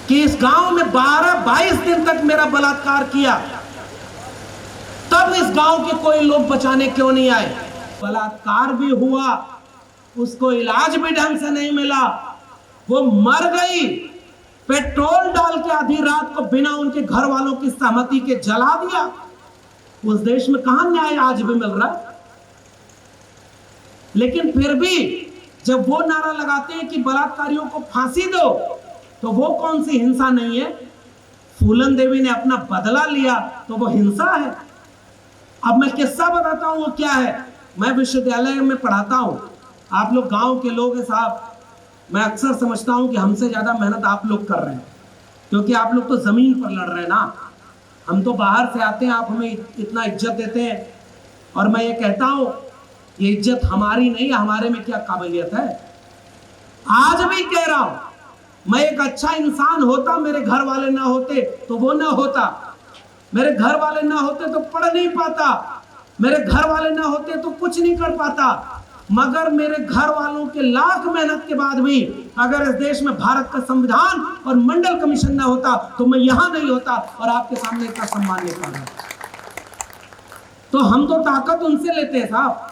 कि इस गांव में 12-22 दिन तक मेरा बलात्कार किया, तब इस गांव के कोई लोग बचाने क्यों नहीं आए? बलात्कार भी हुआ, उसको इलाज भी ढंग से नहीं मिला, वो मर गई, पेट्रोल डाल के आधी रात को बिना उनके घर वालों की सहमति के जला दिया। उस देश में कहां न्याय आज भी मिल रहा है? लेकिन फिर भी जब वो नारा लगाते हैं कि बलात्कारियों को फांसी दो, तो वो कौन सी हिंसा नहीं है? फूलन देवी ने अपना बदला लिया तो वो हिंसा है। अब मैं किस्सा बताता हूं वो क्या है। मैं विश्वविद्यालय में पढ़ाता हूं, आप लोग गांव के लोग हैं साहब, मैं अक्सर समझता हूं कि हमसे ज्यादा मेहनत आप लोग कर रहे हैं, क्योंकि आप लोग तो जमीन पर लड़ रहे हैं ना। हम तो बाहर से आते हैं, आप हमें इतना इज्जत देते हैं, और मैं ये कहता हूं ये इज्जत हमारी नहीं है, हमारे में क्या काबिलियत है। आज भी कह रहा हूं, मैं एक अच्छा इंसान होता, मेरे घर वाले ना होते तो वो ना होता, मेरे घर वाले ना होते तो पढ़ नहीं पाता, मेरे घर वाले ना होते तो कुछ नहीं कर पाता। मगर मेरे घर वालों के लाख मेहनत के बाद भी अगर इस देश में भारत का संविधान और मंडल कमीशन ना होता तो मैं यहां नहीं होता और आपके सामने इतना सम्मान नहीं पा रहा। तो हम तो ताकत उनसे लेते हैं साहब,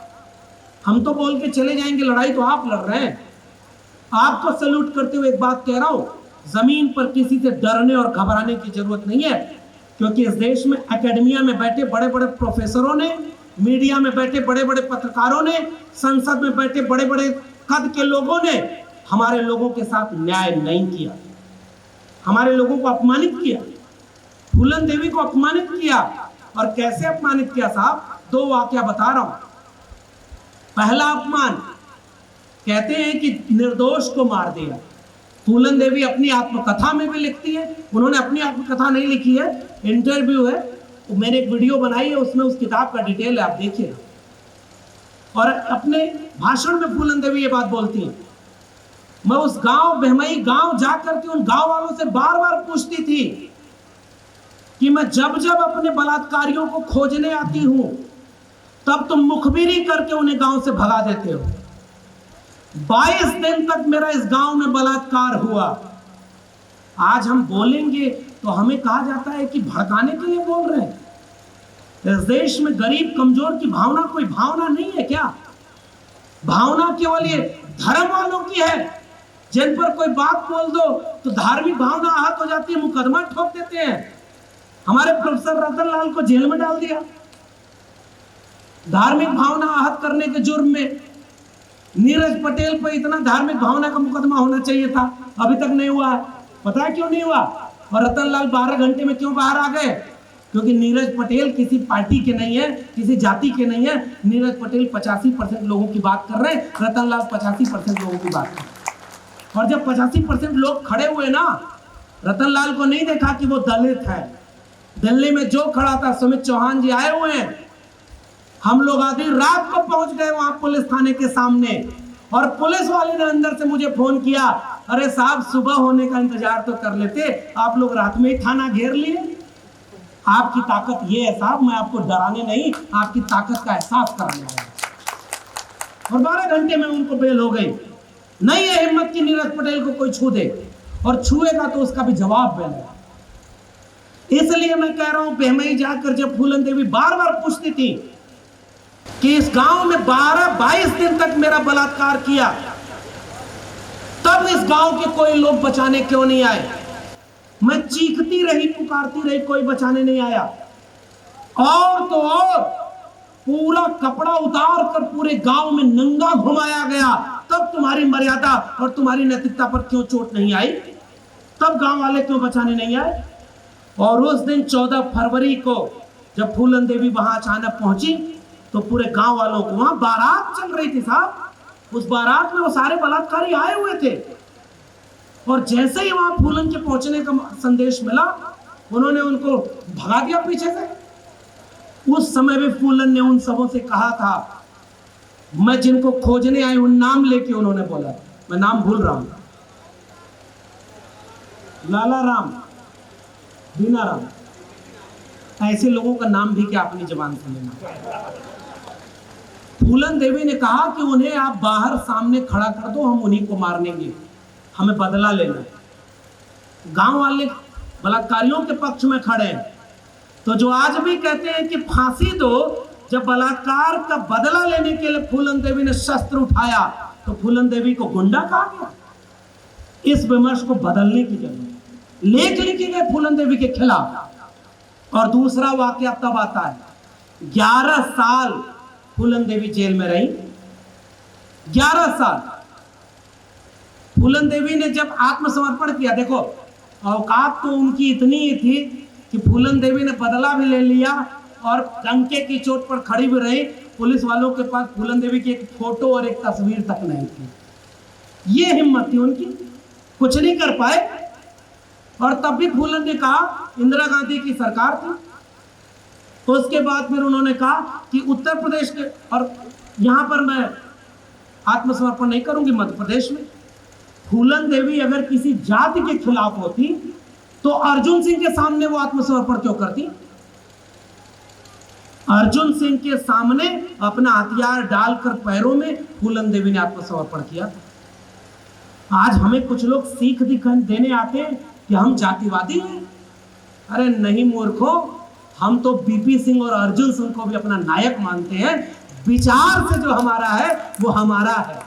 हम तो बोल के चले जाएंगे, लड़ाई तो आप लड़ रहे हैं। आपको सैल्यूट करते हुए एक बात कह रहा हूं, जमीन पर किसी से डरने और घबराने की जरूरत नहीं है, क्योंकि इस देश में एकेडमिया में बैठे बड़े बड़े प्रोफेसरों ने, मीडिया में बैठे बड़े बड़े पत्रकारों ने, संसद में बैठे बड़े बड़े कद के लोगों ने हमारे लोगों के साथ न्याय नहीं किया, हमारे लोगों को अपमानित किया, फूलन देवी को अपमानित किया। और कैसे अपमानित किया साहब? 2 वाकया बता रहा हूं। पहला अपमान, कहते हैं कि निर्दोष को मार दिया। फूलन देवी अपनी आत्मकथा में भी लिखती है, उन्होंने अपनी आत्मकथा नहीं लिखी है, इंटरव्यू है, तो मैंने एक वीडियो बनाई है, उसमें उस किताब का डिटेल है, आप देखिए। और अपने भाषण में फूलन देवी ये बात बोलती है, मैं उस गांव बहमई गांव जाकर के उन गांव वालों से बार बार पूछती थी कि मैं जब जब अपने बलात्कारियों को खोजने आती हूं तब तुम मुखबिरी करके उन्हें गांव से भगा देते हो। 22 दिन तक मेरा इस गांव में बलात्कार हुआ। आज हम बोलेंगे तो हमें कहा जाता है कि भड़काने के लिए बोल रहे हैं। इस देश में गरीब कमजोर की भावना कोई भावना नहीं है क्या? भावना केवल ये धर्म वालों की है, जिन पर कोई बात बोल दो तो धार्मिक भावना आहत हो जाती है, मुकदमा ठोक देते हैं। हमारे प्रोफेसर रतन लाल को जेल में डाल दिया धार्मिक भावना आहत करने के जुर्म में। नीरज पटेल पर इतना धार्मिक भावना का मुकदमा होना चाहिए था, अभी तक नहीं हुआ है। पता है क्यों नहीं हुआ? और रतन लाल 12 घंटे में क्यों बाहर आ गए? क्योंकि नीरज पटेल किसी पार्टी के नहीं है, किसी जाति के नहीं है। नीरज पटेल 85% लोगों की बात कर रहे हैं, रतन लाल 85% लोगों की बात कर रहे हैं। और जब 85% लोग खड़े हुए ना, रतन लाल को नहीं देखा कि वो दलित है। दिल्ली में जो खड़ा था, सुमित चौहान जी आए हुए हैं, हम लोग आधी रात को पहुंच गए वहां पुलिस थाने के सामने, और पुलिस वाले ने अंदर से मुझे फोन किया, अरे साहब सुबह होने का इंतजार तो कर लेते, आप लोग रात में ही थाना घेर लिए। आपकी ताकत ये है साहब, मैं आपको डराने नहीं, आपकी ताकत का एहसास कराने आया। और 12 घंटे में उनको बेल हो गई। नहीं है हिम्मत की नीरज पटेल को कोई छू दे, और छुएगा तो उसका भी जवाब मिलेगा। इसलिए मैं कह रहा हूं, बहमई जाकर जब फूलन देवी बार बार पूछती थी कि इस गांव में 12-22 दिन तक मेरा बलात्कार किया, तब इस गांव के कोई लोग बचाने क्यों नहीं आए? मैं चीखती रही, पुकारती रही, कोई बचाने नहीं आया। और तो और पूरा कपड़ा उतार कर पूरे गांव में नंगा घुमाया गया, तब तुम्हारी मर्यादा और तुम्हारी नैतिकता पर क्यों चोट नहीं आई? तब गांव वाले क्यों बचाने नहीं आए? और उस दिन 14 फरवरी को जब फूलन देवी वहां अचानक पहुंची तो पूरे गांव वालों को, वहां बारात चल रही थी साहब, उस बारात में वो सारे बलात्कारी आए हुए थे। और जैसे ही वहां फूलन के पहुंचने का संदेश मिला, उन्होंने उनको भगा दिया पीछे से। उस समय भी फूलन ने उन सबों से कहा था, मैं जिनको खोजने आए उन नाम लेके उन्होंने बोला, मैं नाम भूल रहा हूं, लाला राम, बीना राम, ऐसे लोगों का नाम भी क्या अपनी जबान से लेना। फूलन देवी ने कहा कि उन्हें आप बाहर सामने खड़ा कर दो, हम उन्हीं को मार लेंगे, हमें बदला लेना है। गांव वाले बलात्कारियों के पक्ष में खड़े हैं। तो जो आज भी कहते हैं कि फांसी दो, जब बलात्कार का बदला लेने के लिए फूलन देवी ने शस्त्र उठाया तो फूलन देवी को गुंडा कहा गया। इस विमर्श को बदलने की जरूरत है। लेख लिखे गए फूलन देवी के खिलाफ। और दूसरा वाकया तब आता है, 11 साल फूलन देवी जेल में रही। 11 साल फूलन देवी ने जब आत्मसमर्पण किया, देखो औकात तो उनकी इतनी ही थी कि फूलन देवी ने बदला भी ले लिया और डंके की चोट पर खड़ी भी रही। पुलिस वालों के पास फूलन देवी की एक फोटो और एक तस्वीर तक नहीं थी। ये हिम्मत थी उनकी, कुछ नहीं कर पाए। और तब भी फूलन ने कहा, इंदिरा गांधी की सरकार थी, तो उसके बाद फिर उन्होंने कहा कि उत्तर प्रदेश के, और यहां पर मैं आत्मसमर्पण नहीं करूंगी मध्य प्रदेश में। फूलन देवी अगर किसी जाति के खिलाफ होती तो अर्जुन सिंह के सामने वो आत्मसमर्पण क्यों करती? अर्जुन सिंह के सामने अपना हथियार डालकर पैरों में फूलन देवी ने आत्मसमर्पण किया। आज हमें कुछ लोग सीख देने आते हैं कि हम जातिवादी हैं। अरे नहीं मूर्खों, हम तो बीपी सिंह और अर्जुन सिंह को भी अपना नायक मानते हैं। विचार से जो हमारा है वो हमारा है।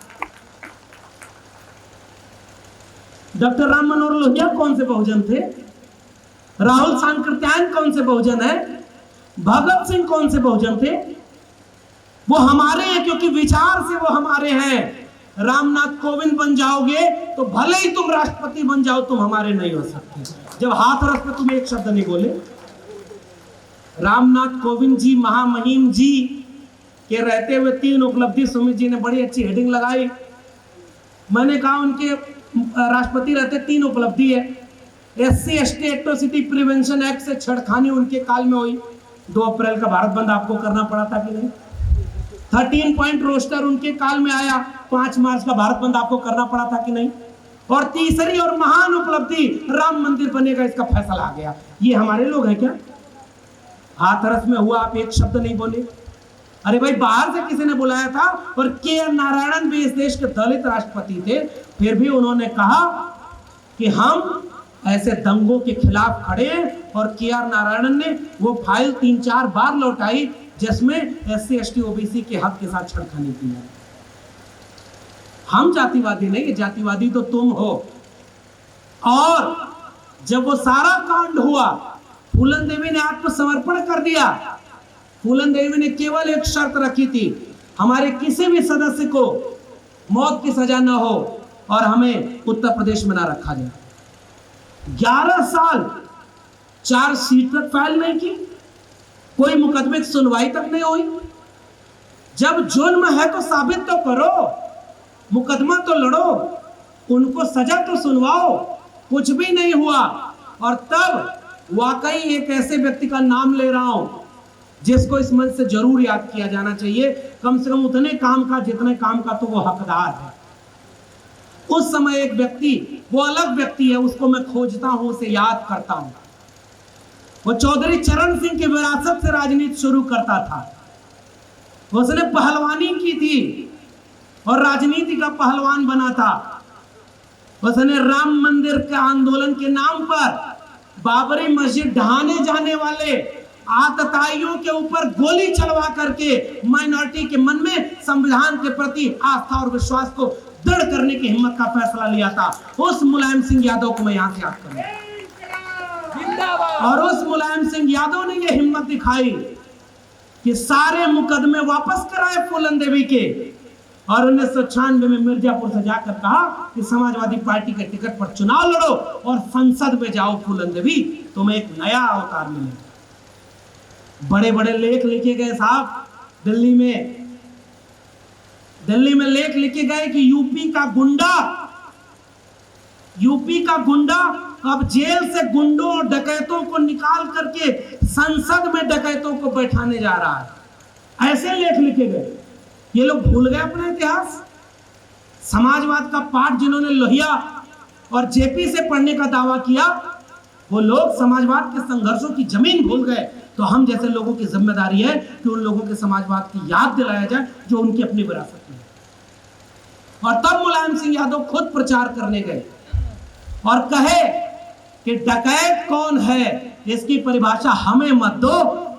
डॉक्टर राम मनोहर लोहिया कौन से बहुजन थे? राहुल सांकृत्यायन कौन से बहुजन है? भगत सिंह कौन से बहुजन थे? वो हमारे हैं क्योंकि विचार से वो हमारे हैं। रामनाथ कोविंद बन जाओगे तो भले ही तुम राष्ट्रपति बन जाओ, तुम हमारे नहीं हो सकते जब हाथरस पे तुम एक शब्द नहीं बोले। रामनाथ कोविंद जी महामहिम जी के रहते हुए 3 उपलब्धि सुमित जी ने बड़ी अच्छी हेडिंग लगाई। मैंने कहा उनके राष्ट्रपति रहते 3 उपलब्धि है। SC ST atrocity prevention act से छेड़खानी उनके काल में हुई। 2 अप्रैल का भारत बंद आपको करना पड़ा था कि नहीं? 13 पॉइंट रोस्टर उनके काल में आया। 5 मार्च का भारत बंद आपको करना पड़ा था कि नहीं? और तीसरी और महान उपलब्धि, राम मंदिर बनेगा, इसका फैसला आ गया। ये हमारे लोग हैं क्या? हाथरस में हुआ, आप एक शब्द नहीं बोले। अरे भाई, बाहर से किसी ने बुलाया था और KR नारायणन भी इस देश के दलित राष्ट्रपति थे, फिर भी उन्होंने कहा कि हम ऐसे दंगों के खिलाफ खड़े हैं। और KR नारायणन ने वो फाइल 3-4 बार लौटाई जिसमें SC ST OBC के हक के साथ छेड़खानी की है। हम जातिवादी नहीं, जातिवादी तो तुम हो। और जब वो सारा कांड हुआ, फूलन देवी ने आत्मसमर्पण कर दिया। फूलन देवी ने केवल एक शर्त रखी थी, हमारे किसी भी सदस्य को मौत की सजा न हो और हमें उत्तर प्रदेश में ना रखा जाए। 11 साल चार्जशीट तक फाइल नहीं की, कोई मुकदमे की सुनवाई तक नहीं हुई। जब जुर्म है तो साबित तो करो, मुकदमा तो लड़ो, उनको सजा तो सुनवाओ। कुछ भी नहीं हुआ। और तब वाकई एक ऐसे व्यक्ति का नाम ले रहा हूं जिसको इस मंच से जरूर याद किया जाना चाहिए, कम से कम उतने काम का जितने काम का तो वो हकदार है। उस समय एक व्यक्ति, वो अलग व्यक्ति है, उसको मैं खोजता हूं, उसे याद करता हूं। वो चौधरी चरण सिंह की विरासत से राजनीति शुरू करता था। उसने पहलवानी की थी और राजनीति का पहलवान बना था। उसने राम मंदिर के आंदोलन के नाम पर बाबरी मस्जिद ढहाने जाने वाले आतताइयों के ऊपर गोली चलवा करके माइनॉरिटी के मन में संविधान के प्रति आस्था और विश्वास को दृढ़ करने की हिम्मत का फैसला लिया था। उस मुलायम सिंह यादव को मैं यहां से याद करूंगा। और उस मुलायम सिंह यादव ने यह हिम्मत दिखाई कि सारे मुकदमे वापस कराए फूलन देवी के, और 1996 में मिर्जापुर से जाकर कहा कि समाजवादी पार्टी के टिकट पर चुनाव लड़ो और संसद में जाओ फूलन देवी, तुम्हें एक नया अवतार मिलेगा। बड़े बड़े लेख लिखे गए साहब। दिल्ली में लेख लिखे गए कि यूपी का गुंडा अब जेल से गुंडों और डकैतों को निकाल करके संसद में डकैतों को बैठाने जा रहा है। ऐसे लेख लिखे गए। ये लोग भूल गए अपना इतिहास। समाजवाद का पाठ जिन्होंने लोहिया और जेपी से पढ़ने का दावा किया, वो लोग समाजवाद के संघर्षों की जमीन भूल गए। तो हम जैसे लोगों की जिम्मेदारी है कि उन लोगों के समाजवाद की याद दिलाया जाए जो उनकी अपनी विरासत में है। और तब मुलायम सिंह यादव खुद प्रचार करने गए और कहे कि डकैत कौन है इसकी परिभाषा हमें मत दो।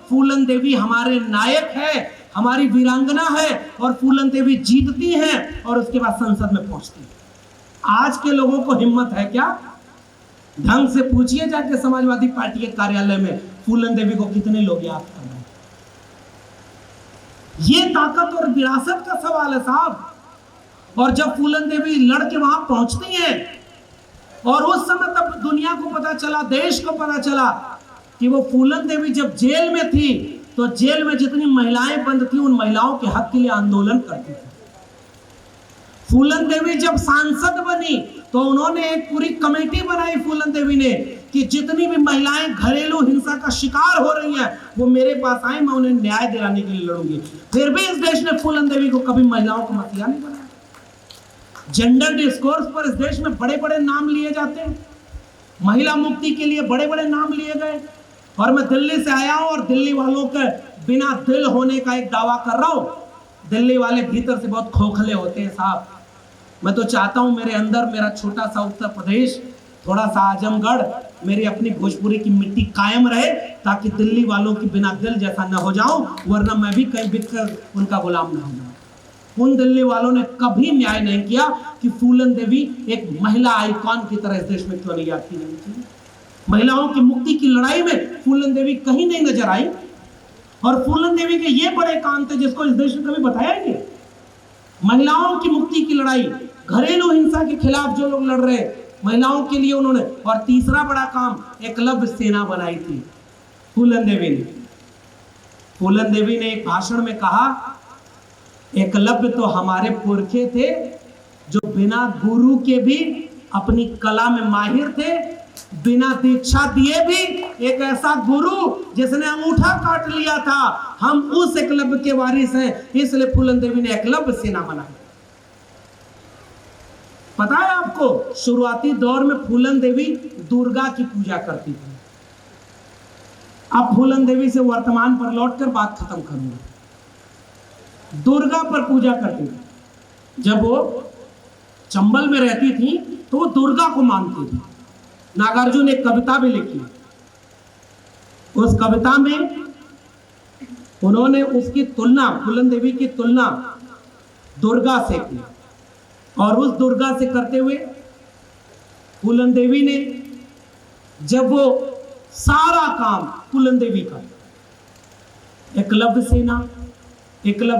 फूलन देवी हमारे नायक है, हमारी वीरांगना है, और फूलन देवी जीतती हैं और उसके बाद संसद में पहुंचती है। आज के लोगों को हिम्मत है क्या? ढंग से पूछिए जाके समाजवादी पार्टी के कार्यालय में फूलन देवी को कितने लोग याद कर रहे हैं। ये ताकत और विरासत का सवाल है साहब। और जब फूलन देवी लड़के वहां पहुंचती हैं और उस समय तब दुनिया को पता चला, देश को पता चला कि वो फूलन देवी जब जेल में थी तो जेल में जितनी महिलाएं बंद थी उन महिलाओं के हक के लिए आंदोलन करती थी। फूलन देवी जब सांसद बनी तो उन्होंने एक पूरी कमेटी बनाई फूलन देवी ने कि जितनी भी महिलाएं घरेलू हिंसा का शिकार हो रही हैं वो मेरे पास आए, मैं उन्हें न्याय दिलाने के लिए लड़ूंगी। फिर भी इस देश ने फूलन देवी को कभी महिलाओं का मसीहा नहीं बनाया। जेंडर डिस्कोर्स पर इस देश में बड़े बड़े नाम लिए जाते हैं, महिला मुक्ति के लिए बड़े बड़े नाम लिए गए। और मैं दिल्ली से आया हूं और दिल्ली वालों के बिना दिल होने का एक दावा कर रहा हूं। दिल्ली वाले भीतर से बहुत खोखले होते हैं साहब। मैं तो चाहता हूं मेरे अंदर मेरा छोटा सा उत्तर प्रदेश, थोड़ा सा आजमगढ़, मेरी अपनी भोजपुरी की मिट्टी कायम रहे ताकि दिल्ली वालों की बिना दिल जैसा न हो जाऊं, वरना मैं भी कहीं बिककर उनका गुलाम न हो जाऊं। उन दिल्ली वालों ने कभी न्याय नहीं किया कि फूलन देवी एक महिला आइकॉन की तरह इस देश में क्यों नहीं याद की जानी चाहिए। महिलाओं की मुक्ति की लड़ाई में फूलन देवी कहीं नहीं नजर आई। और फूलन देवी के ये बड़े काम थे जिसको इस देश में कभी बताया नहीं। महिलाओं की मुक्ति की लड़ाई, घरेलू हिंसा के खिलाफ जो लोग लड़ रहे महिलाओं के लिए उन्होंने। और तीसरा बड़ा काम एकलव्य सेना बनाई थी फूलन देवी ने। फूलन देवी ने एक भाषण में कहा, एकलव्य तो हमारे पुरखे थे जो बिना गुरु के भी अपनी कला में माहिर थे, बिना दीक्षा दिए भी एक ऐसा गुरु जिसने अंगूठा काट लिया था, हम उस एकलव्य के वारिस हैं। इसलिए फूलन देवी ने एकलव्य सेना बनाई। पता है आपको, शुरुआती दौर में फूलन देवी दुर्गा की पूजा करती थी। अब फूलन देवी से वर्तमान पर लौटकर बात खत्म करूंगा। दुर्गा पर पूजा करती थी। जब वो चंबल में रहती थी तो वो दुर्गा को मानती थी। नागार्जुन ने एक कविता भी लिखी। उस कविता में उन्होंने उसकी तुलना, फूलन देवी की तुलना दुर्गा से की। और उस दुर्गा से करते हुए फूलन देवी ने, जब वो सारा काम फूलन देवी का, एकलव्य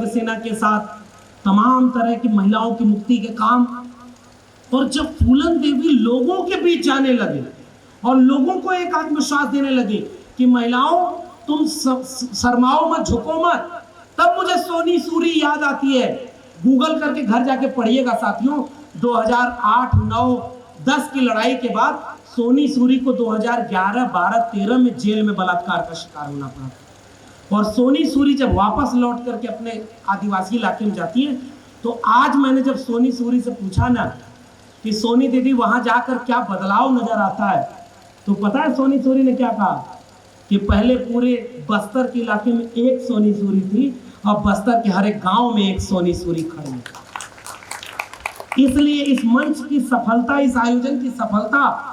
सेना के साथ तमाम तरह की महिलाओं की मुक्ति के काम। और जब फूलन देवी लोगों के बीच जाने लगे और लोगों को एक आत्मविश्वास देने लगे कि महिलाओं तुम शर्माओ मत, झुको मत, तब मुझे सोनी सूरी याद आती है। गूगल करके घर जाके पढ़िएगा साथियों, 2008, 9, 10 की लड़ाई के बाद सोनी सूरी को 2011, 12, 13 में जेल में बलात्कार का शिकार होना पड़ा। और सोनी सूरी जब वापस लौट करके अपने आदिवासी इलाके में जाती है तो आज मैंने जब सोनी सूरी से पूछा ना कि सोनी दीदी वहां जाकर क्या बदलाव नजर आता है, तो पता है सोनी सूरी ने क्या कहा कि पहले पूरे बस्तर के इलाके में एक सोनी सूरी थी, अब बस्तर के हर एक गांव में एक सोनी सूरी खड़ी है। इसलिए इस मंच की सफलता, इस आयोजन की सफलता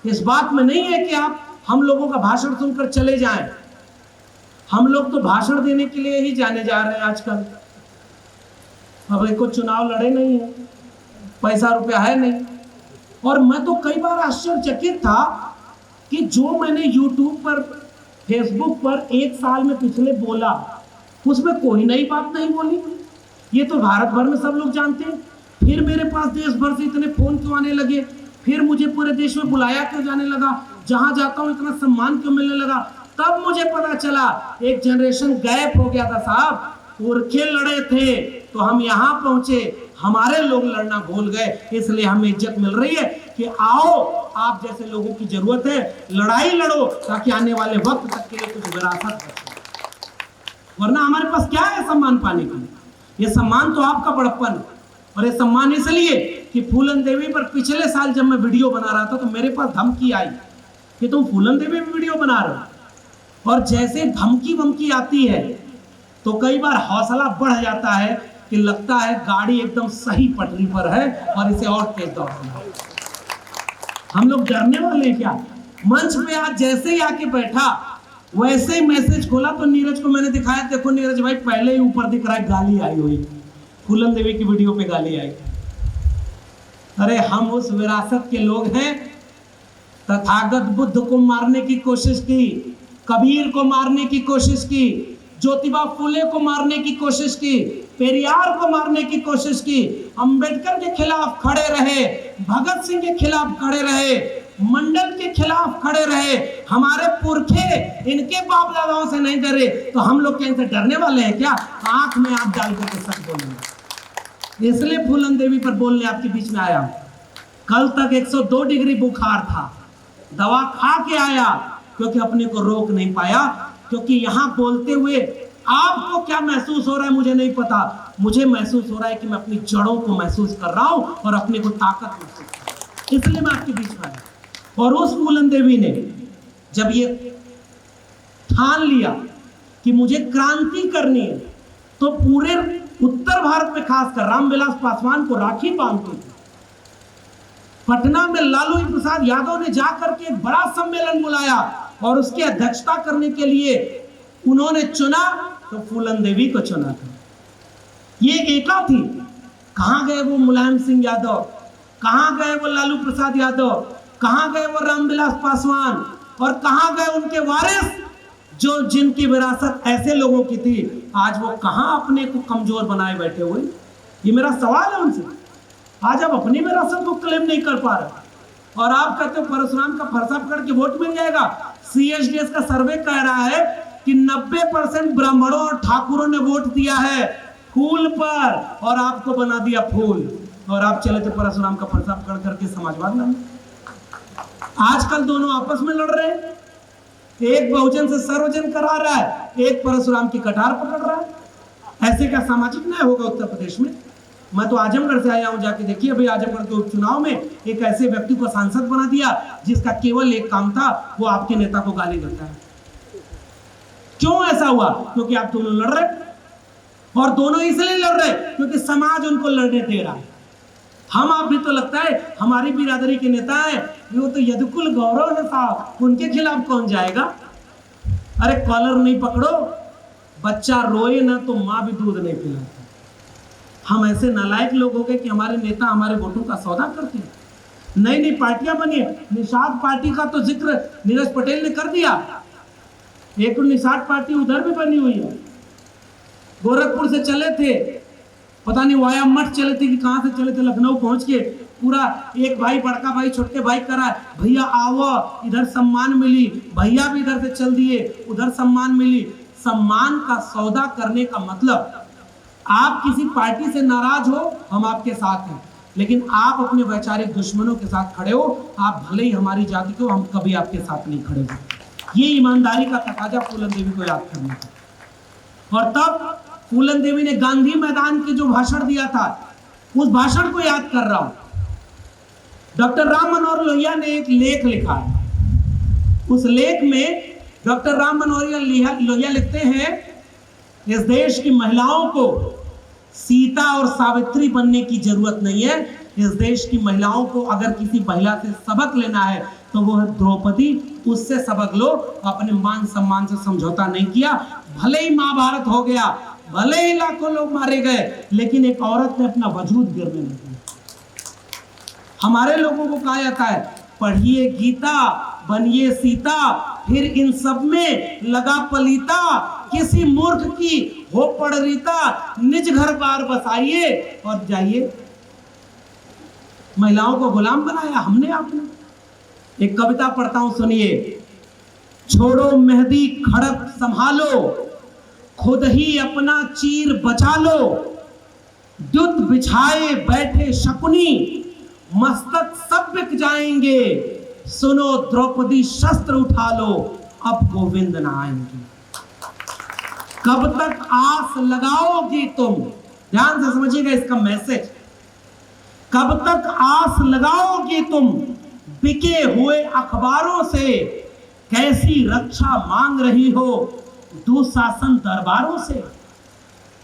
इस बात में नहीं है कि आप हम लोगों का भाषण सुनकर चले जाएं। हम लोग तो भाषण देने के लिए ही जाने जा रहे हैं आजकल। अब एक को चुनाव लड़े नहीं है, पैसा रुपया है नहीं। और मैं तो कई बार आश्चर्यचकित था कि जो मैंने YouTube पर, Facebook पर 1 साल में पिछले बोला उसमें कोई नई बात नहीं बोली। ये तो भारत भर में सब लोग जानते हैं। फिर मेरे पास देश भर से इतने फोन क्यों आने लगे, फिर मुझे पूरे देश में बुलाया क्यों जाने लगा, जहां जाता हूं इतना सम्मान क्यों मिलने लगा। तब मुझे पता चला एक जनरेशन गैप हो गया था साहब। पुरखे लड़े थे तो हम यहाँ पहुंचे, हमारे लोग लड़ना भूल गए, इसलिए हमें इज्जत मिल रही है कि आओ आप जैसे लोगों की जरूरत है, लड़ाई लड़ो ताकि आने वाले वक्त तक के लिए कुछ विरासत बचे। वरना हमारे पास क्या है सम्मान पाने के लिए? ये सम्मान तो आपका बड़प्पन है। और ये सम्मान इसलिए कि फूलन देवी पर पिछले साल जब मैं वीडियो बना रहा था तो मेरे पास धमकी आई कि तुम फूलन देवी पर वीडियो बना रहे हो। और जैसे धमकी वमकी आती है तो कई बार हौसला बढ़ जाता है कि लगता है गाड़ी एकदम सही पटरी पर है और इसे और तेज दौड़ना है। हम लोग डरने वाले हैं क्या? मंच पे आज जैसे ही आके बैठा वैसे ही मैसेज खोला तो नीरज को मैंने दिखाया, देखो नीरज भाई पहले ही ऊपर दिख रहा है गाली आई हुई, फूलन देवी की वीडियो पे गाली आई। अरे हम उस विरासत के लोग हैं। तथागत बुद्ध को मारने की कोशिश की, कबीर को मारने की कोशिश की, ज्योतिबा फुले को मारने की कोशिश की, पेरियार को मारने की कोशिश की, अंबेडकर के खिलाफ खड़े रहे, भगत सिंह के खिलाफ खड़े रहे, मंडल के खिलाफ खड़े रहे। हमारे पुरखे इनके बाप दादाओं से नहीं डरे तो हम लोग क्या इनसे डरने वाले हैं क्या? आंख में आंख डाल के सच बोलेंगे। इसलिए फूलन देवी पर बोलने आपके बीच में आया। कल तक 102 डिग्री बुखार था, दवा खा के आया क्योंकि अपने को रोक नहीं पाया। क्योंकि यहां बोलते हुए आपको क्या महसूस हो रहा है मुझे नहीं पता, मुझे महसूस हो रहा है कि मैं अपनी जड़ों को महसूस कर रहा हूं और अपने को ताकत महसूस कर रहा हूं। इसलिए मैं आपके बीच में आया। और उस फूलन देवी ने जब ये ठान लिया कि मुझे क्रांति करनी है तो पूरे उत्तर भारत में खासकर रामविलास पासवान को राखी बांधती थी। पटना में लालू प्रसाद यादव ने जाकर के एक बड़ा सम्मेलन बुलाया और उसकी अध्यक्षता करने के लिए उन्होंने चुना तो फूलन देवी को चुना था। ये एका थी। कहां गए वो मुलायम सिंह यादव, कहां गए वो लालू प्रसाद यादव, कहां गए वो रामविलास पासवान और कहां गए उनके वारिस जो जिनकी विरासत ऐसे लोगों की थी? आज वो कहां अपने को कमजोर बनाए बैठे हुए? ये मेरा सवाल है उनसे। आज आप अपनी विरासत को क्लेम नहीं कर पा रहे और आप कहते हो परशुराम का फरसा पकड़ के वोट मिल जाएगा। CSDS का सर्वे कह रहा है कि 90% ब्राह्मणों और ठाकुरों ने वोट दिया है फूल पर और आपको बना दिया फूल, और आप चले थे परशुराम का फरसा पकड़ करके समाजवाद लाने। आजकल दोनों आपस में लड़ रहे हैं, एक बहुजन से सर्वजन करा रहा है, एक परशुराम की कटार पकड़ रहा है। ऐसे क्या सामाजिक न्याय होगा उत्तर प्रदेश में? मैं तो आजमगढ़ से आया हूं, जाके देखिए अभी आजमगढ़ के उपचुनाव में एक ऐसे व्यक्ति को सांसद बना दिया जिसका केवल एक काम था, वो आपके नेता को गाली देता है। क्यों ऐसा हुआ? क्योंकि आप दोनों लड़ रहे, और दोनों इसलिए लड़ रहे क्योंकि समाज उनको लड़ने दे रहा है। हम आप भी तो लगता है हमारी बिरादरी के नेता है, वो तो यदुकुल गौरव है साहब, उनके खिलाफ कौन जाएगा? अरे कॉलर नहीं पकड़ो, बच्चा रोए ना तो माँ भी दूध नहीं पिलाती। हम ऐसे नालायक लोग हो गए कि हमारे नेता हमारे वोटों का सौदा करते हैं। नई नई पार्टियां बनी है। निषाद पार्टी का तो जिक्र नीरज पटेल ने कर दिया। एक तो निषाद पार्टी उधर भी बनी हुई है, गोरखपुर से चले थे, पता नहीं वाया मठ चले थे कि कहां से चले थे, लखनऊ पहुंच के पूरा एक भाई बड़का भाई छोटे भाई करा, भैया आओ इधर सम्मान मिली, भैया भी इधर से चल दिए उधर सम्मान मिली। सम्मान का सौदा करने का मतलब, आप किसी पार्टी से नाराज हो हम आपके साथ हैं, लेकिन आप अपने वैचारिक दुश्मनों के साथ खड़े हो, आप भले ही हमारी जाति को, हम कभी आपके साथ नहीं खड़े हो। ये ईमानदारी का तकाजा फूलन देवी को याद करना था। और तब फूलन देवी ने गांधी मैदान के जो भाषण दिया था, उस भाषण को याद कर रहा हूं। डॉक्टर राम मनोहर लोहिया ने एक लेख लिखा है। उस लेख में डॉक्टर राम मनोहर लोहिया लिखते हैं, इस देश की महिलाओं को सीता और सावित्री बनने की जरूरत नहीं है। इस देश की महिलाओं को अगर किसी महिला से सबक लेना है तो वो है द्रौपदी, उससे सबक लो। अपने मान सम्मान से समझौता नहीं किया। भले ही महाभारत हो गया, भले ही लाखों लोग मारे गए, लेकिन एक औरत ने अपना वजूद गिरने नहीं दिया। हमारे लोगों को कहा जाता है पढ़िए गीता, बनिए सीता, फिर इन सब में लगा पलीता, किसी मूर्ख की हो पड़ रीता, निज घर बार बसाइए और जाइए। महिलाओं को गुलाम बनाया हमने आपने। एक कविता पढ़ता हूं, सुनिए। छोड़ो मेहंदी खड़क संभालो, खुद ही अपना चीर बचा लो, द्युत बिछाए बैठे शकुनी, मस्तक सब बिक जाएंगे, सुनो द्रौपदी शस्त्र उठा लो, अब गोविंद न आएंगे। कब तक आस लगाओगी तुम? ध्यान से समझिएगा इसका मैसेज। कब तक आस लगाओगी तुम बिके हुए अखबारों से, कैसी रक्षा मांग रही हो दुशासन दरबारों से।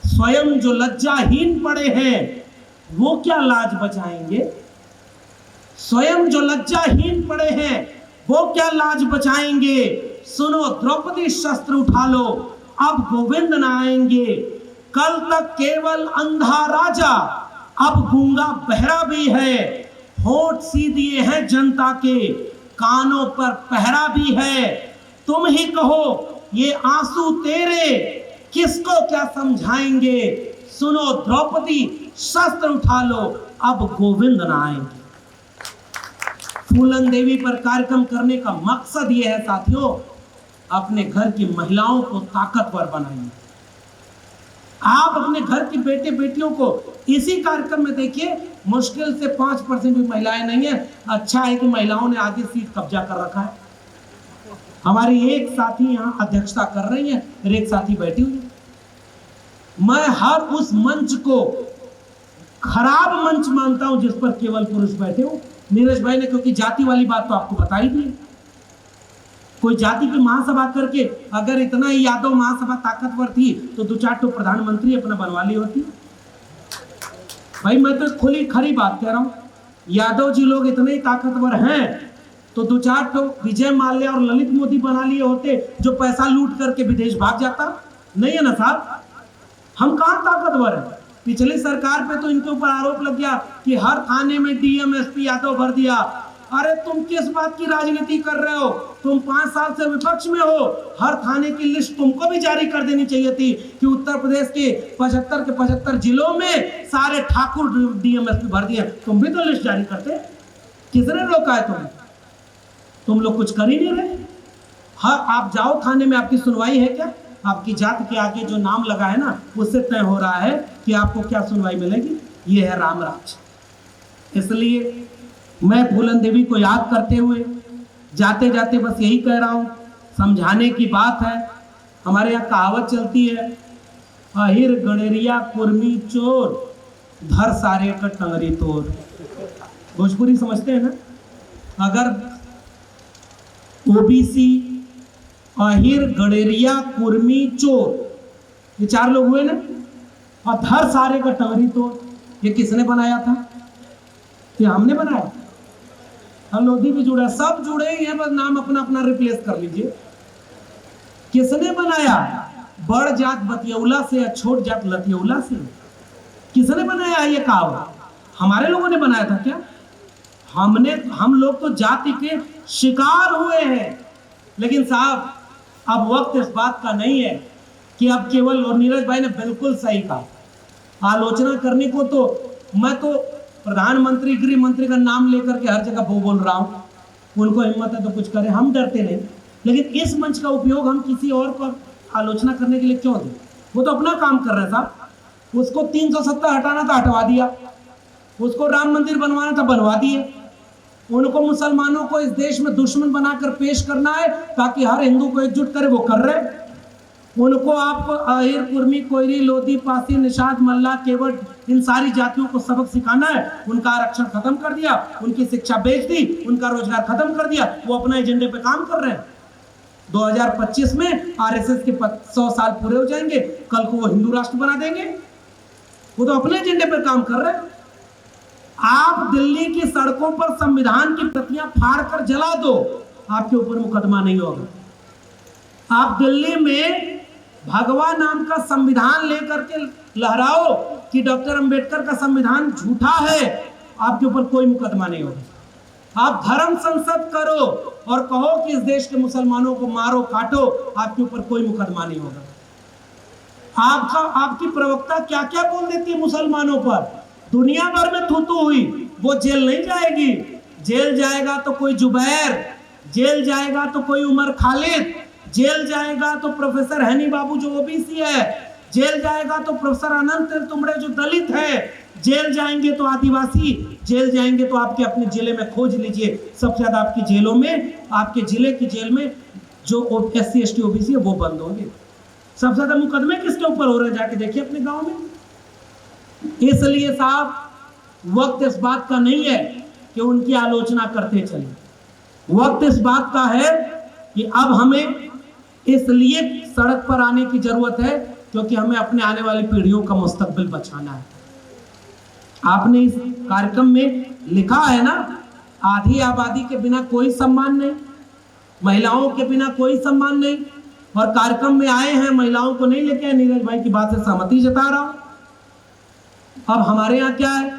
स्वयं जो लज्जाहीन पड़े हैं वो क्या लाज बचाएंगे। स्वयं जो लज्जाहीन पड़े हैं वो क्या लाज बचाएंगे। सुनो द्रौपदी शस्त्र उठा लो, अब गोविंद न आएंगे। कल तक केवल अंधा राजा, अब गूंगा बहरा भी है। होठ सी दिए हैं जनता के, कानों पर पहरा भी है। तुम ही कहो ये आंसू तेरे, किसको क्या समझाएंगे। सुनो द्रौपदी शस्त्र उठा लो, अब गोविंद न आएंगे। फूलन देवी पर कार्यक्रम करने का मकसद यह है साथियों, अपने घर की महिलाओं को ताकतवर बनाइए। आप अपने घर की बेटे बेटियों को इसी कार्यक्रम में देखिए, मुश्किल से 5% भी महिलाएं नहीं है। अच्छा है कि महिलाओं ने आगे सीट कब्जा कर रखा है। हमारी एक साथी यहाँ अध्यक्षता कर रही है और एक साथी बैठी हुई है। मैं हर उस मंच को खराब मंच मानता हूं जिस पर केवल पुरुष बैठे हो। नीरज भाई ने क्योंकि जाति वाली बात तो आपको बता ही दी। कोई जाति की महासभा करके अगर इतना ही यादव महासभा ताकतवर थी तो 2-4 तो प्रधानमंत्री अपना बनवा ली होती। भाई मैं तो खुली खरी बात कह रहा हूं, यादव जी लोग इतने ही ताकतवर हैं तो 2-4 तो विजय माल्या और ललित मोदी बना लिए होते जो पैसा लूट करके विदेश भाग जाता। नहीं है ना साहब, हम कहां ताकतवर हैं। पिछली सरकार पे तो इनके ऊपर आरोप लग गया कि हर थाने में डीएम एसपी यादव भर दिया। अरे तुम किस बात की राजनीति कर रहे हो, तुम 5 साल से विपक्ष में हो। हर थाने की लिस्ट तुमको भी जारी कर देनी चाहिए थी कि उत्तर प्रदेश के 75 के 75 जिलों में सारे ठाकुर डीएम एसपी भर दिए। तुम भी तो लिस्ट जारी करते, किसने रोका है तुम्हें। तुम लोग कुछ कर ही नहीं रहे। हाँ आप जाओ थाने में, आपकी सुनवाई है क्या। आपकी जात के आगे जो नाम लगा है ना उससे तय हो रहा है कि आपको क्या सुनवाई मिलेगी। ये है रामराज। इसलिए मैं फूलन देवी को याद करते हुए जाते जाते बस यही कह रहा हूं, समझाने की बात है। हमारे यहाँ कहावत चलती है, अहिर गणेरिया कुर्मी चोर, धर सारे का टंगरी तोर। भोजपुरी समझते हैं ना। अगर ओबीसी, अहिर गणेरिया कुर्मी चोर, ये 4 लोग हुए ना, और धर सारे का टंगरी तोर, ये किसने बनाया था। ये हमने बनाया। लोधी भी जुड़ा, सब जुड़े ही हैं, बस नाम अपना अपना रिप्लेस कर लीजिए। किसने बनाया। बड़ जात बतियौला से या छोट जात लतियौला से। किसने बनाया ये कहावत। हमारे लोगों ने बनाया था क्या। हम लोग तो जाति के शिकार हुए हैं। लेकिन साहब अब वक्त इस बात का नहीं है कि अब केवल, और नीरज भाई ने बिल्कुल सही कहा, आलोचना करने को तो मैं तो प्रधानमंत्री गृह मंत्री का नाम लेकर के हर जगह वो बोल रहा हूं। उनको हिम्मत है तो कुछ करें, हम डरते नहीं। लेकिन इस मंच का उपयोग हम किसी और पर आलोचना करने के लिए क्यों दें। वो तो अपना काम कर रहे हैं साहब। उसको 370 हटाना था, हटवा दिया। उसको राम मंदिर बनवाना था, बनवा दिए। उनको मुसलमानों को इस देश में दुश्मन बनाकर पेश करना है ताकि हर हिंदू को एकजुट करे, वो कर रहे। उनको आप अहिर कुर्मी कोयरी लोधी पासी निषाद मल्ला केवट इन सारी जातियों को सबक सिखाना है। उनका आरक्षण खत्म कर दिया, उनकी शिक्षा बेच दी, उनका रोजगार खत्म कर दिया। वो अपने एजेंडे पे काम कर रहे हैं। 2025 में आरएसएस के 100 साल पूरे हो जाएंगे, कल को वो हिंदू राष्ट्र बना देंगे। वो तो अपने एजेंडे पर काम कर रहे हैं। आप दिल्ली की सड़कों पर संविधान की प्रतियां फाड़ कर जला दो, आपके ऊपर मुकदमा नहीं होगा। आप दिल्ली में भगवा नाम का संविधान लेकर के लहराओ कि डॉक्टर अंबेडकर का संविधान झूठा है, आपके ऊपर कोई मुकदमा नहीं होगा। आप धर्म संसद करो और कहो कि इस देश के मुसलमानों को मारो काटो, आपके ऊपर कोई मुकदमा नहीं होगा। आपकी प्रवक्ता क्या क्या बोल देती है मुसलमानों पर, दुनिया भर में थूथू हुई, वो जेल नहीं जाएगी। जेल जाएगा तो कोई जुबैर, जेल जाएगा तो कोई उमर खालिद, जेल जाएगा तो प्रोफेसर हैनी बाबू जो ओबीसी है, जेल जाएगा तो प्रोफेसर अनंत तुमड़े जो दलित है, जेल जाएंगे तो आदिवासी, जेल जाएंगे तो आपके अपने जिले में खोज लीजिए। सबसे ज्यादा आपकी जेलों में, आपके जिले की जेल में जो SC ST OBC है वो बंद होंगे। सबसे ज्यादा मुकदमे किसके ऊपर हो रहे हैं, जाके देखिए अपने गांव में। इसलिए साहब वक्त इस बात का नहीं है कि उनकी आलोचना करते चले, वक्त इस बात का है कि अब हमें इसलिए सड़क पर आने की जरूरत है क्योंकि हमें अपने आने वाली पीढ़ियों का मुस्तकबिल बचाना है। आपने इस कार्यक्रम में लिखा है ना, आधी आबादी के बिना कोई सम्मान नहीं। महिलाओं के बिना कोई सम्मान नहीं। और कार्यक्रम में आए हैं, महिलाओं को नहीं लेके आए। नीरज भाई की बात से सहमति जता रहा हूं। अब हमारे यहाँ क्या है,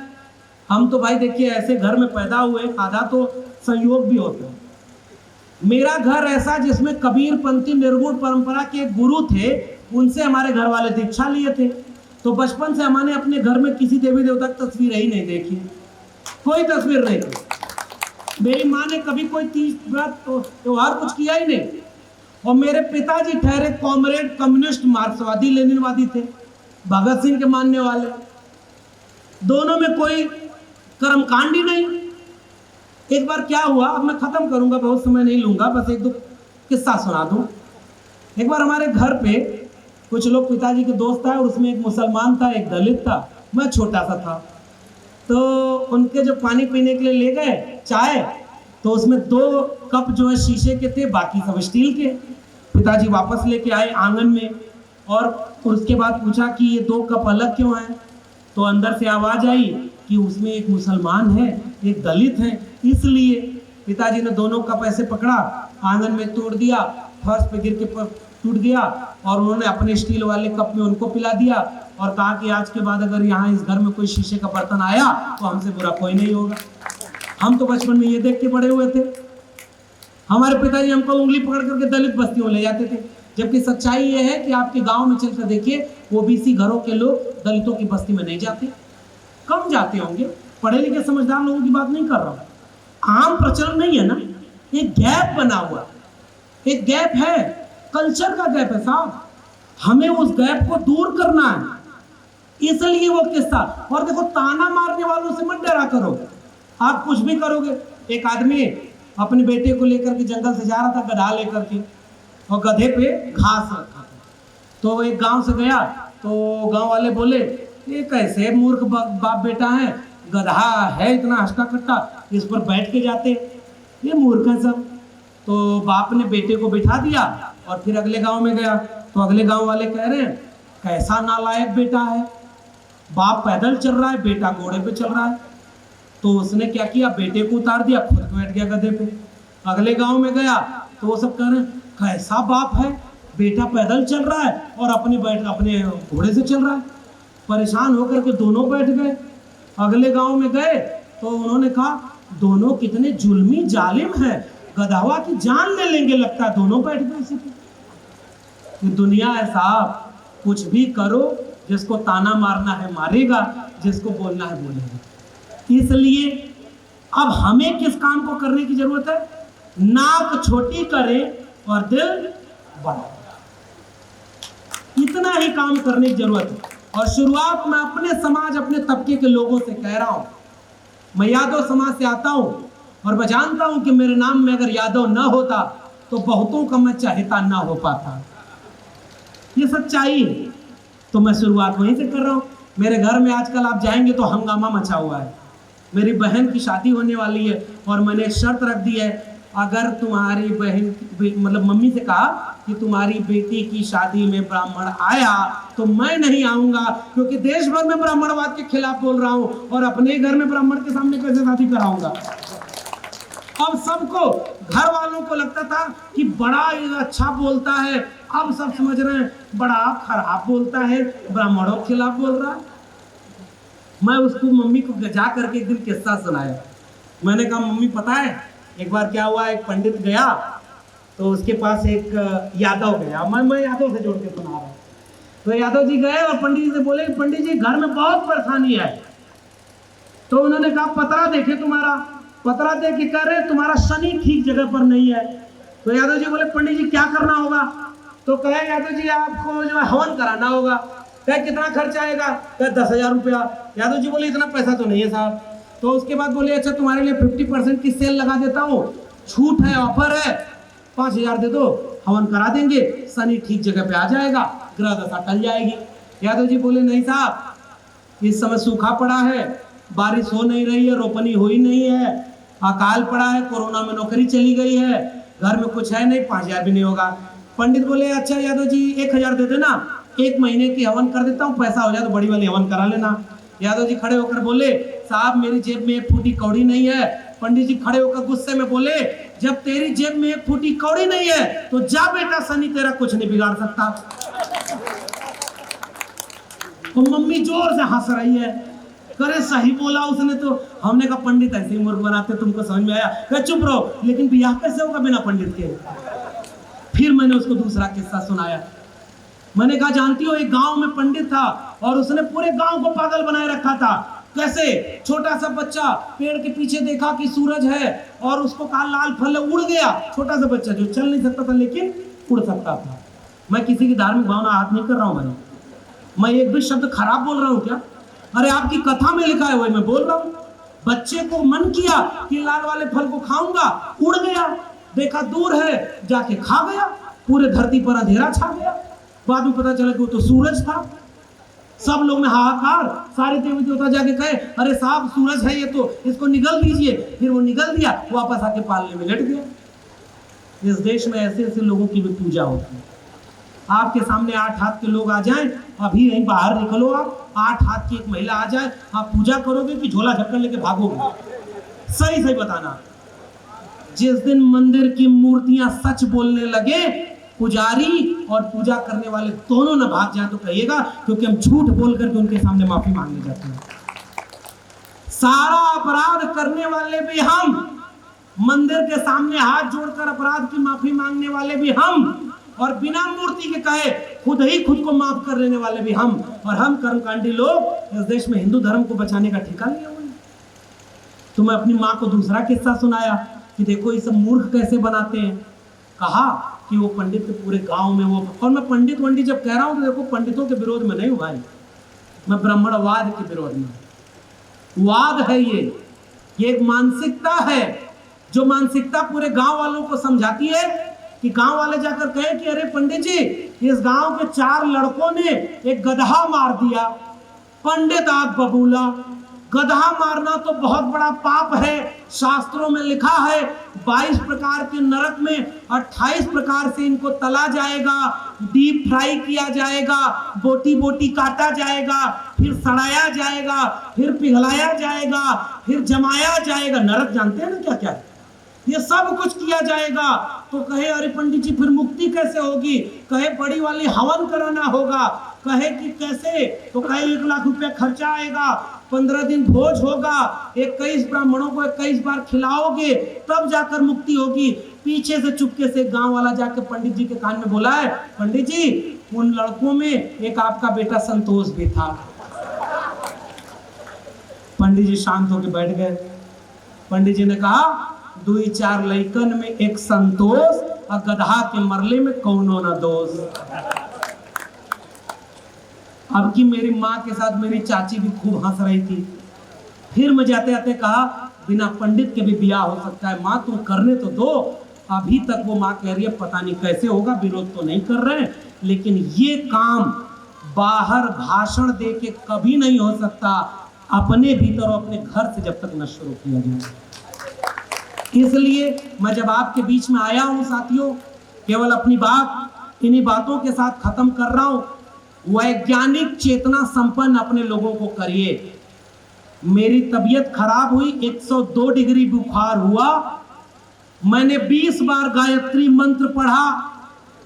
हम तो भाई देखिए ऐसे घर में पैदा हुए, आधा तो संयोग भी होता है। मेरा घर ऐसा जिसमें कबीरपंथी निर्गुण परंपरा के एक गुरु थे, उनसे हमारे घर वाले दीक्षा लिए थे। तो बचपन से हमने अपने घर में किसी देवी देवता की तस्वीर ही नहीं देखी, कोई तस्वीर नहीं थी। मेरी माँ ने कभी कोई तीज व्रत त्योहार कुछ किया ही नहीं। और मेरे पिताजी ठहरे कॉमरेड, कम्युनिस्ट, मार्क्सवादी, लेनिनवादी थे, भगत सिंह के मानने वाले। दोनों में कोई कर्मकांड ही नहीं। एक बार क्या हुआ, अब मैं खत्म करूंगा, बहुत समय नहीं लूंगा, बस एक दो किस्सा सुना दूं। एक बार हमारे घर पे कुछ लोग पिताजी के दोस्त आए, और उसमें एक मुसलमान था, एक दलित था, मैं छोटा सा था। तो उनके जो पानी पीने के लिए ले गए चाय, तो उसमें 2 कप जो है शीशे के थे, बाकी सब स्टील के। पिताजी वापस लेके आए आंगन में, और उसके बाद पूछा कि ये 2 कप अलग क्यों हैं। तो अंदर से आवाज आई कि उसमें एक मुसलमान है, एक दलित है, इसलिए। पिताजी ने दोनों कप ऐसे पकड़ा, आंगन में तोड़ दिया, फर्श पे गिर के टूट गया, और उन्होंने अपने स्टील वाले कप में उनको पिला दिया, और कहा कि आज के बाद अगर यहाँ इस घर में कोई शीशे का बर्तन आया तो हमसे बुरा कोई नहीं होगा। हम तो बचपन में ये देख के बड़े हुए थे। हमारे पिताजी हमको उंगली पकड़ करके दलित बस्तियों ले जाते थे, जबकि सच्चाई ये है कि आपके गांव में चलकर देखिए, ओबीसी घरों के लोग दलितों की बस्ती में नहीं जाते, कम जाते होंगे। पढ़े लिखे समझदार लोगों की बात नहीं कर रहा हूं, आम प्रचलन नहीं है ना, एक गैप बना हुआ, एक गैप है, कल्चर का गैप है साहब। हमें उस गैप को दूर करना है, इसलिए वो किस्सा। और देखो, ताना मारने वालों से मत डरा करो, आप कुछ भी करोगे। एक आदमी अपने बेटे को लेकर के जंगल से जा रहा था, गधा लेकर के, और गधे पे घास रखा था। तो एक गांव से गया, तो गांव वाले बोले, ये कैसे मूर्ख बाप बेटा है, गधा है इतना हट्टा कट्टा, इस पर बैठ के जाते, ये मूर्ख है सब। तो बाप ने बेटे को बिठा दिया, और फिर अगले गांव में गया, तो अगले गांव वाले कह रहे हैं, कैसा नालायक बेटा है, बाप पैदल चल रहा है, बेटा घोड़े पे चल रहा है। तो उसने क्या किया, बेटे को उतार दिया, खुद बैठ गया गधे पे। अगले गांव में गया, तो वो सब कह रहे हैं, कैसा बाप है, बेटा पैदल चल रहा है और अपने घोड़े से चल रहा है। परेशान होकर के दोनों बैठ गए। अगले गांव में गए, तो उन्होंने कहा, दोनों कितने जुल्मी जालिम हैं, गधावा की जान ले लेंगे लगता है, दोनों बैठ गए इसी पे। ये दुनिया है साहब, कुछ भी करो, जिसको ताना मारना है मारेगा, जिसको बोलना है बोलेगा। इसलिए अब हमें किस काम को करने की जरूरत है, नाक छोटी करें और दिल बड़ा, इतना ही काम करने की जरूरत है। और शुरुआत में अपने समाज, अपने तबके के लोगों से कह रहा हूं। मैं यादव समाज से आता हूं, और मैं जानता हूं कि मेरे नाम में अगर यादव ना होता तो बहुतों का मैं चाहता ना हो पाता, ये सच्चाई है। तो मैं शुरुआत वहीं से कर रहा हूं। मेरे घर में आजकल आप जाएंगे तो हंगामा मचा हुआ है। मेरी बहन की शादी होने वाली है, और मैंने एक शर्त रख दी है, अगर तुम्हारी बहन, मतलब मम्मी से कहा कि तुम्हारी बेटी की शादी में ब्राह्मण आया तो मैं नहीं आऊंगा, क्योंकि देश भर में ब्राह्मणवाद के खिलाफ बोल रहा हूं, और अपने घर में ब्राह्मण के सामने कैसे शादी कराऊंगा। अब सबको, घर वालों को लगता था कि बड़ा अच्छा बोलता है, अब सब समझ रहे हैं बड़ा खराब बोलता है, ब्राह्मणों के खिलाफ बोल रहा है। मैं उसको, मम्मी को जा करके एक दिन किस्सा सुनाया। मैंने कहा, मम्मी पता है एक बार क्या हुआ, एक पंडित गया, तो उसके पास एक यादव गया, मैं यादव से जोड़ के सुना रहा हूँ। तो यादव जी गए और पंडित जी से बोले, पंडित जी घर में बहुत परेशानी है। तो उन्होंने कहा, पतरा देखे तुम्हारा, पतरा देख के कह रहे तुम्हारा शनि ठीक जगह पर नहीं है। तो यादव जी बोले, पंडित जी क्या करना होगा। तो कहे यादव जी, आपको जो है हवन कराना होगा। कहे कितना खर्च आएगा। कहे 10,000 रुपया। यादव जी बोले, इतना पैसा तो नहीं है साहब। तो उसके बाद बोले, अच्छा तुम्हारे लिए 50% की सेल लगा देता हूँ, छूट है, ऑफर है, 5,000 दे दो, हवन करा देंगे, शनि ठीक जगह पे आ जाएगा, ग्रह दशा टल जाएगी। यादव जी बोले, नहीं साहब, इस समय सूखा पड़ा है, बारिश हो नहीं रही है, रोपनी हुई नहीं है, अकाल पड़ा है, कोरोना में नौकरी चली गई है, घर में कुछ है नहीं, 5,000 भी नहीं होगा। पंडित बोले, अच्छा यादव जी 1,000 दे देना, 1 महीने की हवन कर देता हूँ, पैसा हो जाए तो बड़ी वाली हवन करा लेना। यादव जी खड़े होकर बोले, साहब मेरी जेब में 1 फूटी कौड़ी नहीं है, पंडित जी खड़े होकर गुस्से में बोले, जब तेरी जेब में एक फूटी कौड़ी नहीं है तो जा बेटा, शनि तेरा कुछ नहीं बिगाड़ सकता। तो मम्मी जोर से हंस रही है, करे सही बोला उसने तो। हमने कहा पंडित ऐसे ही मूर्ख बनाते, तुमको समझ में आया? कहा चुप रहो, लेकिन ब्याह कैसे होगा बिना पंडित के? फिर मैंने उसको दूसरा किस्सा सुनाया। मैंने कहा जानती हो, एक गांव में पंडित था और उसने पूरे गांव को पागल बनाए रखा था। कैसे? छोटा सा बच्चा पेड़ के पीछे देखा कि सूरज है और उसको कहा लाल फल, उड़ गया। छोटा सा बच्चा जो चल नहीं सकता था लेकिन उड़ सकता था। मैं किसी की धार्मिक भावना हाथ नहीं कर रहा हूं भाई, मैं एक भी शब्द खराब बोल रहा हूं क्या? अरे आपकी कथा में लिखा है वही मैं बोल रहा हूं। बच्चे को मन किया कि लाल वाले फल को खाऊंगा, उड़ गया, देखा दूर है, जाके खा गया, पूरे धरती पर अंधेरा छा गया। बाद में पता चला कि वो तो सूरज था। सब लोग ने हाहाकार, सारे देवी देवता जाके कहे अरे साहब सूरज है ये तो, इसको निगल दीजिए। फिर वो निगल दिया, वापस आके पालने में लट गया। इस देश में ऐसे ऐसे लोगों की भी पूजा होती है। आपके सामने 8 हाथ के लोग आ जाएं, अभी यहीं बाहर निकलो, आप 8 हाथ की एक महिला आ जाए, आप पूजा करोगे कि झोला झक्कर लेके भागोगे? सही सही बताना। जिस दिन मंदिर की मूर्तियां सच बोलने लगे, पुजारी और पूजा करने वाले दोनों न भाग जाए तो कहिएगा, क्योंकि हम झूठ बोल करके उनके सामने माफी मांगने जाते हैं। सारा अपराध करने वाले भी हम, मंदिर के सामने हाथ जोड़कर अपराध की माफी मांगने वाले भी हम, और बिना मूर्ति के कहे खुद ही खुद को माफ कर लेने वाले भी हम। और हम कर्मकांडी लोग इस देश में हिंदू धर्म को बचाने का ठेका लिया हुआ है। तो मैं अपनी माँ को दूसरा किस्सा सुनाया कि देखो ये सब मूर्ख कैसे बनाते हैं। कहा कि वो पंडित के पूरे गांव में वो, और मैं पंडित वंडित जब कह रहा हूं तो देखो पंडितों के विरोध में नहीं हूं भाई, मैं ब्राह्मणवाद के विरोध में। वाद है ये एक मानसिकता है, जो मानसिकता पूरे गांव वालों को समझाती है कि गांव वाले जाकर कहे कि अरे पंडित जी, इस गांव के 4 लड़कों ने एक गधा मार दिया। पंडित आग बबूला, गधा मारना तो बहुत बड़ा पाप है, शास्त्रों में लिखा है 22 प्रकार के नरक में 28 प्रकार से इनको तला जाएगा, डीप फ्राई किया जाएगा, बोटी बोटी काटा जाएगा, फिर सड़ाया जाएगा, फिर पिघलाया जाएगा, फिर जमाया जाएगा। नरक जानते हैं ना क्या क्या है? ये सब कुछ किया जाएगा। तो कहे अरे पंडित जी फिर मुक्ति कैसे होगी? कहे बड़ी वाली हवन कराना होगा। कहे कि कैसे? तो कहे 1 लाख रुपया खर्चा आएगा, 15 दिन भोज होगा, 21 ब्राह्मणों को 21 बार खिलाओगे, तब जाकर मुक्ति होगी। पीछे से चुपके से गांव वाला जाकर पंडित जी के कान में बोला है, पंडित जी उन लड़कों में एक आपका बेटा संतोष भी था। पंडित जी शांत होकर बैठ गए। पंडित जी ने कहा 2-4 लइकन में एक संतोष और गधा के मरले में कौनो न दोष। अब की मेरी माँ के साथ मेरी चाची भी खूब हंस रही थी। फिर मैं जाते जाते कहा बिना पंडित के भी ब्याह हो सकता है, माँ तुम करने तो दो। अभी तक वो माँ कह रही है पता नहीं कैसे होगा, विरोध तो नहीं कर रहे हैं, लेकिन ये काम बाहर भाषण दे के कभी नहीं हो सकता, अपने भीतर और अपने घर से जब तक न शुरू किया जाए। इसलिए मैं जब आपके बीच में आया हूं साथियों, केवल अपनी बात इन्हीं बातों के साथ खत्म कर रहा हूं। वैज्ञानिक चेतना संपन्न अपने लोगों को करिए। मेरी तबीयत खराब हुई, 102 डिग्री बुखार हुआ, मैंने 20 बार गायत्री मंत्र पढ़ा,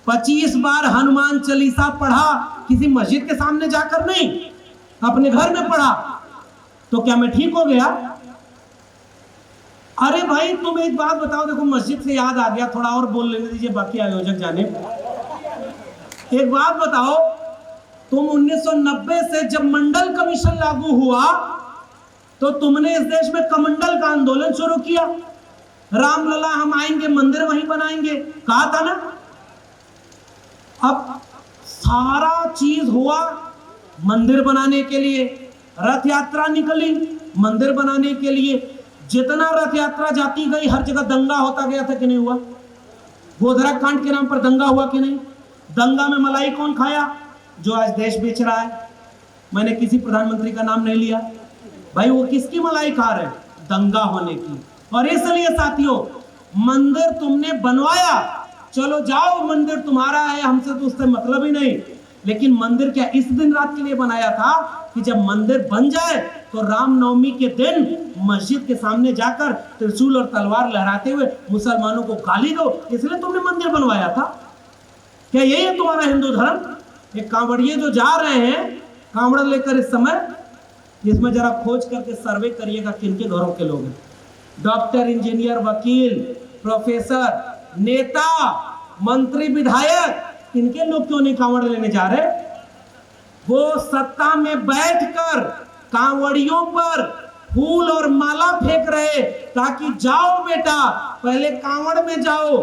25 बार हनुमान चालीसा पढ़ा, किसी मस्जिद के सामने जाकर नहीं, अपने घर में पढ़ा। तो क्या मैं ठीक हो गया? अरे भाई तुम एक बात बताओ, देखो मस्जिद से याद आ गया, थोड़ा और बोल लेने दीजिए, बाकी आयोजक जाने। एक बात बताओ, तुम 1990 से जब मंडल कमीशन लागू हुआ तो तुमने इस देश में कमंडल का आंदोलन शुरू किया, रामलला हम आएंगे मंदिर वहीं बनाएंगे, कहा था ना। अब सारा चीज हुआ मंदिर बनाने के लिए, रथ यात्रा निकली मंदिर बनाने के लिए। जितना रथ यात्रा जाती गई हर जगह दंगा होता गया था कि नहीं हुआ? गोधरा कांड के नाम पर दंगा हुआ कि नहीं? दंगा में मलाई कौन खाया? जो आज देश बेच रहा है। मैंने किसी प्रधानमंत्री का नाम नहीं लिया भाई, वो किसकी मलाई खा रहे? दंगा होने की। और इसलिए साथियों, मंदिर तुमने बनवाया, चलो जाओ मंदिर तुम्हारा है, हमसे तो उससे मतलब ही नहीं। लेकिन मंदिर क्या इस दिन रात के लिए बनाया था कि जब मंदिर बन जाए तो रामनवमी के दिन मस्जिद के सामने जाकर त्रिशूल और तलवार लहराते हुए मुसलमानों को गाली दो, इसलिए तुमने मंदिर बनवाया था? क्या यही है तुम्हारा हिंदू धर्म? ये कांवड़िए जो जा रहे हैं कांवड़ लेकर इस समय, इसमें जरा खोज करके सर्वे करिएगा किनके घरों के लोग हैं। डॉक्टर, इंजीनियर, वकील, प्रोफेसर, नेता, मंत्री, विधायक, इनके लोग क्यों नहीं कांवड़ लेने जा रहे? वो सत्ता में बैठकर कांवड़ियों पर फूल और माला फेंक रहे ताकि जाओ बेटा, पहले कांवड़ में जाओ।